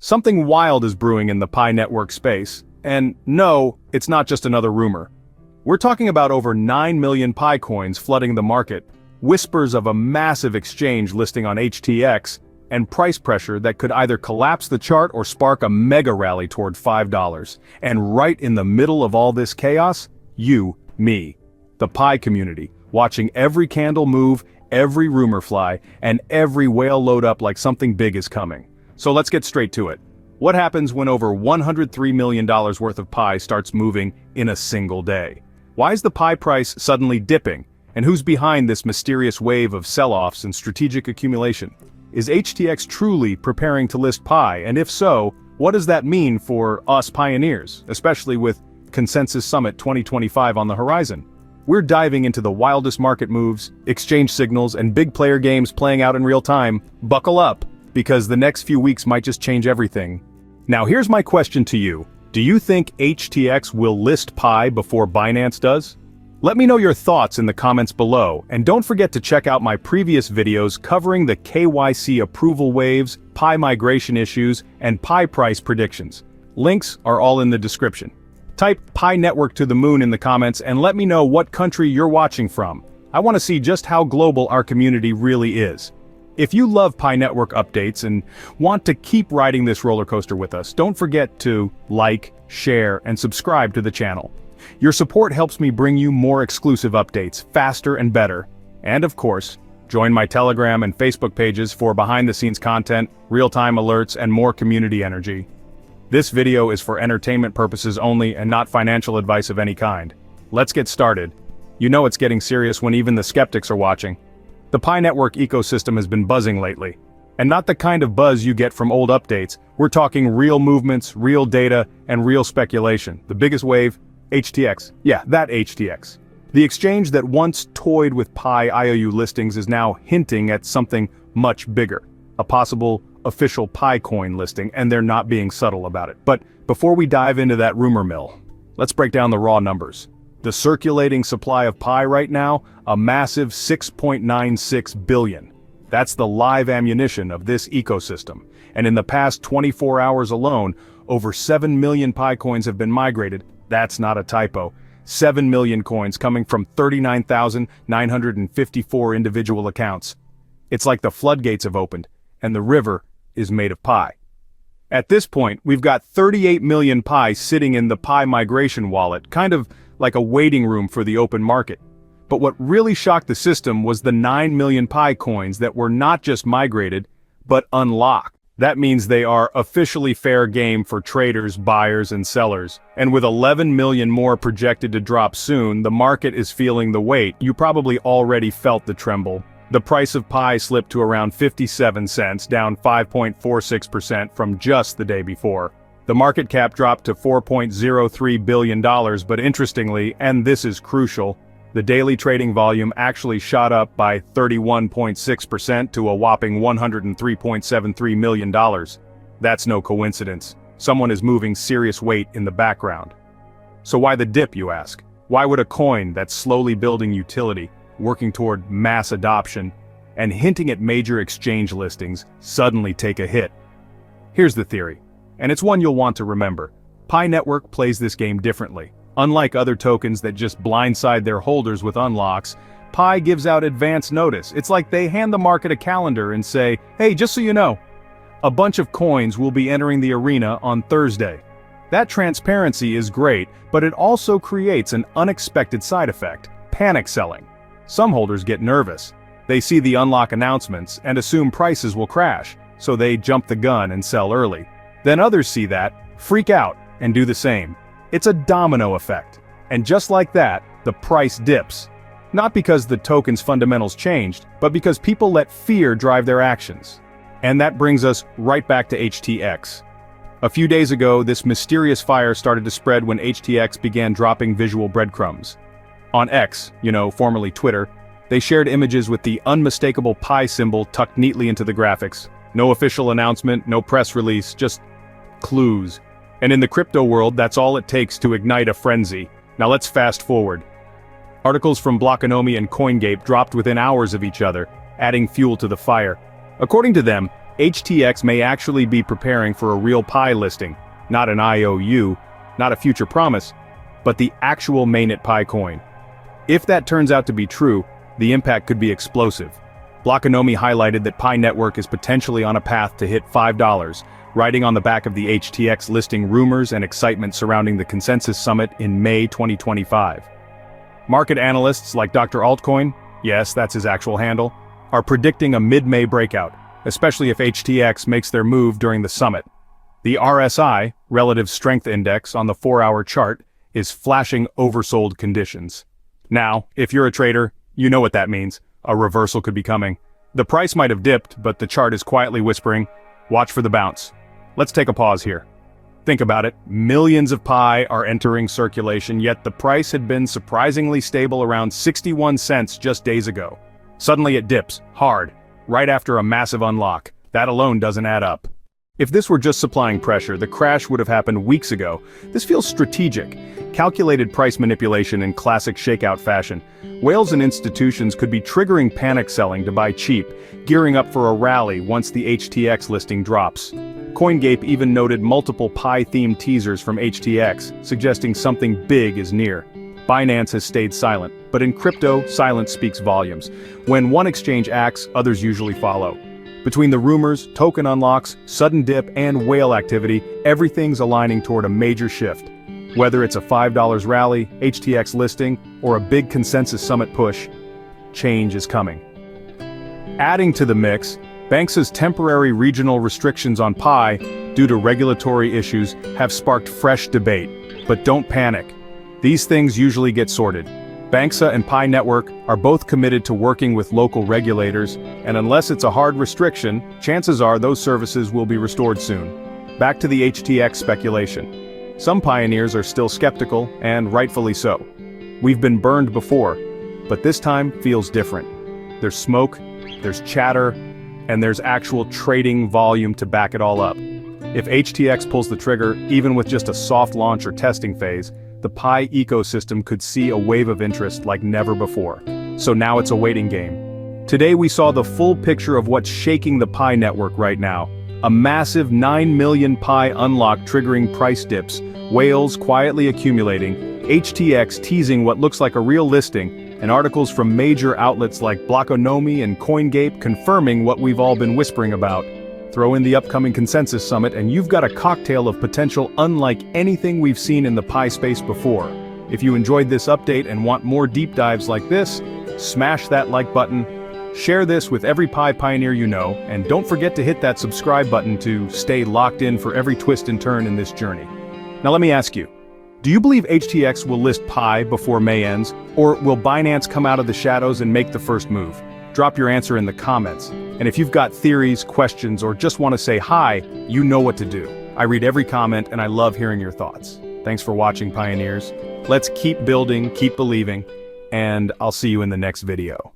Something wild is brewing in the Pi network space, and no, it's not just another rumor. We're talking about over 9 million Pi coins flooding the market, whispers of a massive exchange listing on HTX, and price pressure that could either collapse the chart or spark a mega rally toward $5. And right in the middle of all this chaos, you, me, the Pi community, watching every candle move, every rumor fly, and every whale load up like something big is coming. So let's get straight to it. What happens when over $103 million worth of Pi starts moving in a single day? Why is the Pi price suddenly dipping? And who's behind this mysterious wave of sell-offs and strategic accumulation? Is HTX truly preparing to list Pi, and if so, what does that mean for us pioneers, especially with Consensus Summit 2025 on the horizon? We're diving into the wildest market moves, exchange signals, and big player games playing out in real time. Buckle up, because the next few weeks might just change everything. Now here's my question to you. Do you think HTX will list Pi before Binance does? Let me know your thoughts in the comments below, and don't forget to check out my previous videos covering the KYC approval waves, Pi migration issues, and Pi price predictions. Links are all in the description. Type Pi network to the moon in the comments and let me know what country you're watching from. I want to see just how global our community really is. If you love Pi network updates and want to keep riding this roller coaster with us, don't forget to like, share, and subscribe to the channel. Your support helps me bring you more exclusive updates, faster and better. And of course, join my Telegram and Facebook pages for behind-the-scenes content, real-time alerts, and more community energy. This video is for entertainment purposes only and not financial advice of any kind. Let's get started. You know it's getting serious when even the skeptics are watching. The Pi network ecosystem has been buzzing lately. And not the kind of buzz you get from old updates. We're talking real movements, real data, and real speculation. The biggest wave? HTX. Yeah, that HTX. The exchange that once toyed with Pi IOU listings is now hinting at something much bigger. A possible official Pi coin listing, and they're not being subtle about it. But before we dive into that rumor mill, let's break down the raw numbers. The circulating supply of Pi right now, a massive 6.96 billion. That's the live ammunition of this ecosystem. And in the past 24 hours alone, over 7 million Pi coins have been migrated. That's not a typo. 7 million coins coming from 39,954 individual accounts. It's like the floodgates have opened, and the river is made of Pi. At this point, we've got 38 million Pi sitting in the Pi migration wallet, kind of like a waiting room for the open market. But what really shocked the system was the 9 million Pi coins that were not just migrated, but unlocked. That means they are officially fair game for traders, buyers, and sellers. And with 11 million more projected to drop soon, the market is feeling the weight. You probably already felt the tremble. The price of Pi slipped to around 57 cents, down 5.46% from just the day before. The market cap dropped to $4.03 billion, but interestingly, and this is crucial, the daily trading volume actually shot up by 31.6% to a whopping $103.73 million. That's no coincidence. Someone is moving serious weight in the background. So why the dip, you ask? Why would a coin that's slowly building utility, working toward mass adoption, and hinting at major exchange listings, suddenly take a hit? Here's the theory, and it's one you'll want to remember. Pi Network plays this game differently. Unlike other tokens that just blindside their holders with unlocks, Pi gives out advance notice. It's like they hand the market a calendar and say, hey, just so you know, a bunch of coins will be entering the arena on Thursday. That transparency is great, but it also creates an unexpected side effect: panic selling. Some holders get nervous. They see the unlock announcements and assume prices will crash, so they jump the gun and sell early. Then others see that, freak out, and do the same. It's a domino effect. And just like that, the price dips. Not because the token's fundamentals changed, but because people let fear drive their actions. And that brings us right back to HTX. A few days ago, this mysterious fire started to spread when HTX began dropping visual breadcrumbs. On X, formerly Twitter, they shared images with the unmistakable Pi symbol tucked neatly into the graphics. No official announcement, no press release, just clues. And in the crypto world, that's all it takes to ignite a frenzy. Now let's fast forward. Articles from Blockonomy and CoinGate dropped within hours of each other, adding fuel to the fire. According to them, HTX may actually be preparing for a real Pi listing, not an IOU, not a future promise, but the actual mainnet Pi coin. If that turns out to be true, the impact could be explosive. Blockonomy highlighted that Pi Network is potentially on a path to hit $5, riding on the back of the HTX listing rumors and excitement surrounding the Consensus Summit in May 2025. Market analysts like Dr. Altcoin, yes, that's his actual handle, are predicting a mid-May breakout, especially if HTX makes their move during the summit. The RSI, Relative Strength Index, on the 4-hour chart is flashing oversold conditions. Now, if you're a trader, you know what that means. A reversal could be coming. The price might have dipped, but the chart is quietly whispering, watch for the bounce. Let's take a pause here. Think about it, millions of Pi are entering circulation, yet the price had been surprisingly stable around 61 cents just days ago. Suddenly it dips, hard, right after a massive unlock. That alone doesn't add up. If this were just supplying pressure, the crash would have happened weeks ago. This feels strategic. Calculated price manipulation in classic shakeout fashion. Whales and institutions could be triggering panic selling to buy cheap, gearing up for a rally once the HTX listing drops. CoinGape even noted multiple Pi-themed teasers from HTX, suggesting something big is near. Binance has stayed silent, but in crypto, silence speaks volumes. When one exchange acts, others usually follow. Between the rumors, token unlocks, sudden dip, and whale activity, everything's aligning toward a major shift. Whether it's a $5 rally, HTX listing, or a big Consensus Summit push, change is coming. Adding to the mix, Banxa's temporary regional restrictions on Pi, due to regulatory issues, have sparked fresh debate. But don't panic. These things usually get sorted. Banxa and Pi Network are both committed to working with local regulators, and unless it's a hard restriction, chances are those services will be restored soon. Back to the HTX speculation. Some pioneers are still skeptical, and rightfully so. We've been burned before, but this time feels different. There's smoke, there's chatter, and there's actual trading volume to back it all up. If HTX pulls the trigger, even with just a soft launch or testing phase, the Pi ecosystem could see a wave of interest like never before. So now it's a waiting game. Today we saw the full picture of what's shaking the Pi network right now. A massive 9 million Pi unlock triggering price dips, whales quietly accumulating, HTX teasing what looks like a real listing, and articles from major outlets like Blockonomy and CoinGape confirming what we've all been whispering about. Throw in the upcoming Consensus Summit and you've got a cocktail of potential unlike anything we've seen in the Pi space before. If you enjoyed this update and want more deep dives like this, smash that like button, share this with every Pi pioneer you know, and don't forget to hit that subscribe button to stay locked in for every twist and turn in this journey. Now let me ask you, do you believe HTX will list Pi before May ends, or will Binance come out of the shadows and make the first move? Drop your answer in the comments. And if you've got theories, questions, or just want to say hi, you know what to do. I read every comment and I love hearing your thoughts. Thanks for watching, pioneers. Let's keep building, keep believing, and I'll see you in the next video.